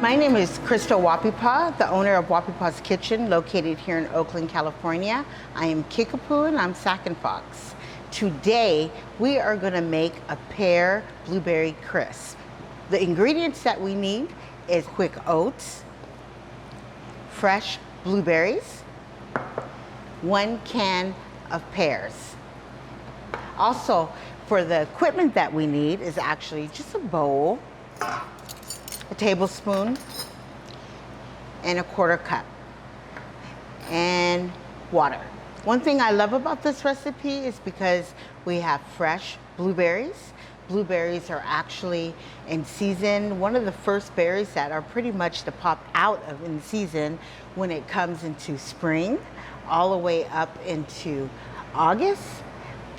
My name is Crystal Wahpepah, the owner of Wahpepah's Kitchen, located here in Oakland, California. I am Kickapoo and I'm Sack and Fox. Today, we are gonna make a pear blueberry crisp. The ingredients that we need is quick oats, fresh blueberries, 1 can of pears. Also, for the equipment that we need is actually just a bowl, a tablespoon, and a 1/4 cup, and water. One thing I love about this recipe is because we have fresh blueberries. Blueberries are actually in season, one of the first berries that are pretty much to pop out of in season when it comes into spring, all the way up into August.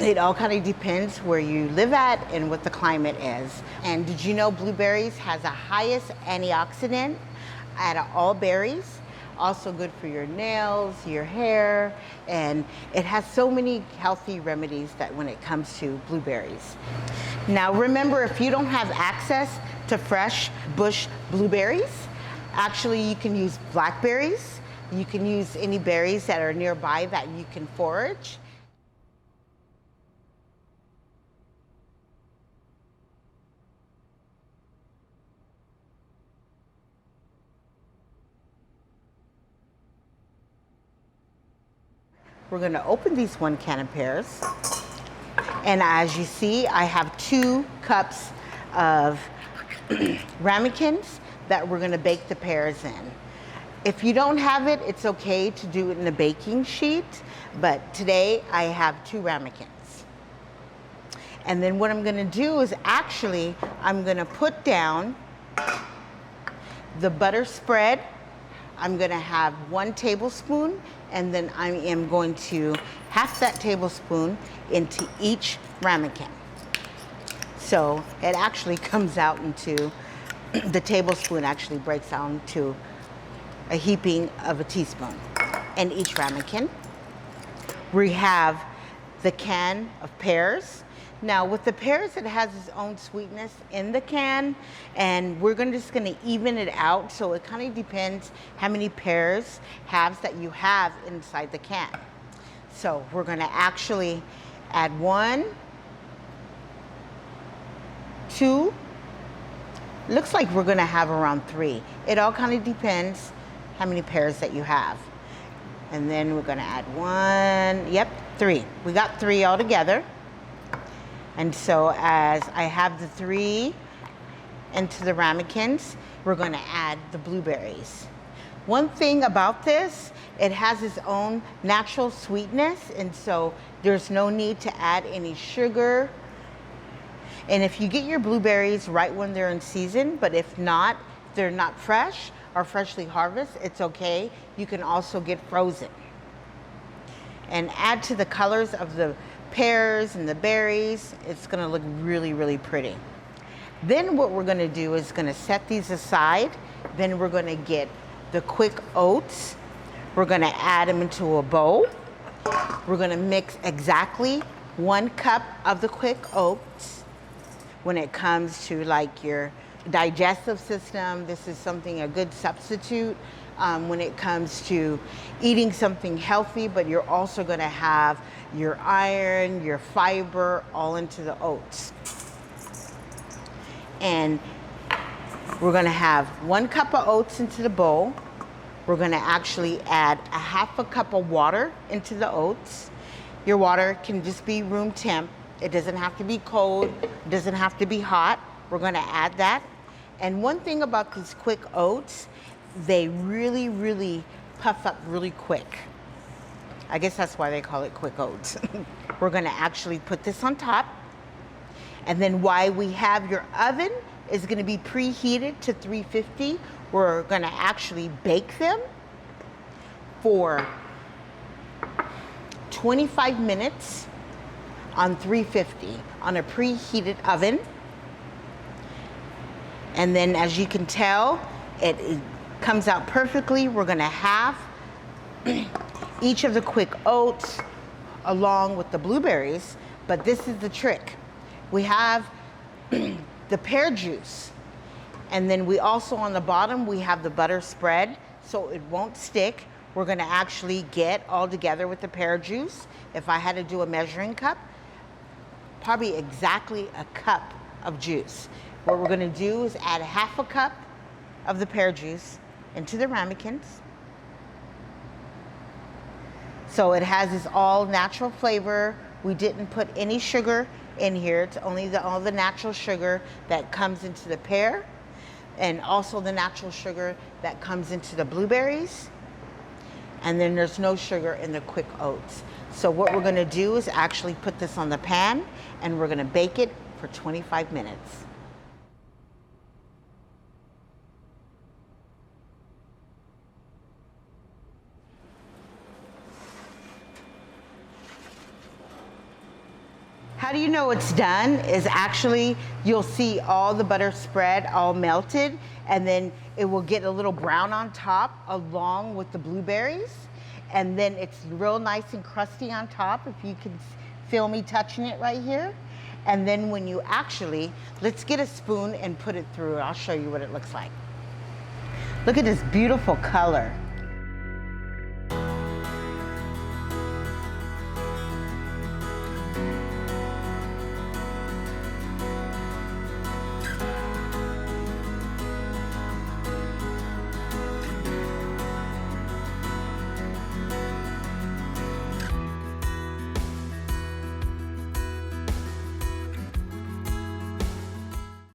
It all kind of depends where you live at and what the climate is. And did you know blueberries has the highest antioxidant out of all berries? Also good for your nails, your hair, and it has so many healthy remedies that when it comes to blueberries. Now remember, if you don't have access to fresh bush blueberries, actually you can use blackberries. You can use any berries that are nearby that you can forage. We're gonna open these 1 can of pears. And as you see, I have 2 cups of Ramekins that we're gonna bake the pears in. If you don't have it, it's okay to do it in a baking sheet, but today I have 2 Ramekins. And then what I'm gonna do is actually, I'm gonna put down the butter spread. I'm gonna have 1 tablespoon, and then I am going to half that tablespoon into each ramekin. So it actually comes out into, the tablespoon actually breaks down to a heaping of a teaspoon in each ramekin. We have the can of pears. Now with the pears, it has its own sweetness in the can, and we're just gonna even it out, so it kind of depends how many pears halves that you have inside the can. So we're gonna actually add 1, 2, looks like we're gonna have around 3. It all kind of depends how many pears that you have. And then we're gonna add 1, yep, 3. We got 3 all together. And so as I have the 3 into the ramekins, we're gonna add the blueberries. One thing about this, it has its own natural sweetness, and so there's no need to add any sugar. And if you get your blueberries right when they're in season, but if not, they're not fresh or freshly harvested, it's okay. You can also get frozen. And add to the colors of the pears and the berries, it's gonna look really, really pretty. Then what we're gonna do is gonna set these aside. Then we're gonna get the quick oats. We're gonna add them into a bowl. We're gonna mix exactly 1 cup of the quick oats. When it comes to like your digestive system, this is a good substitute. When it comes to eating something healthy, but you're also gonna have your iron, your fiber, all into the oats. And we're gonna have 1 cup of oats into the bowl. We're gonna actually add a half a cup of water into the oats. Your water can just be room temp. It doesn't have to be cold, it doesn't have to be hot. We're gonna add that. And one thing about these quick oats, they really, really puff up really quick. I guess that's why they call it quick oats. We're gonna actually put this on top. And then while we have your oven is gonna be preheated to 350, we're gonna actually bake them for 25 minutes on 350 on a preheated oven. And then as you can tell, it comes out perfectly. We're gonna have each of the quick oats along with the blueberries, but this is the trick. We have the pear juice. And then we also, on the bottom, we have the butter spread so it won't stick. We're gonna actually get all together with the pear juice. If I had to do a measuring cup, probably exactly a cup of juice. What we're gonna do is add half a cup of the pear juice into the ramekins. So it has this all natural flavor. We didn't put any sugar in here. It's only all the natural sugar that comes into the pear, and also the natural sugar that comes into the blueberries. And then there's no sugar in the quick oats. So what we're gonna do is actually put this on the pan, and we're gonna bake it for 25 minutes. How do you know it's done? Is actually, you'll see all the butter spread, all melted, and then it will get a little brown on top along with the blueberries. And then it's real nice and crusty on top, if you can feel me touching it right here. And then when you actually, let's get a spoon and put it through. I'll show you what it looks like. Look at this beautiful color.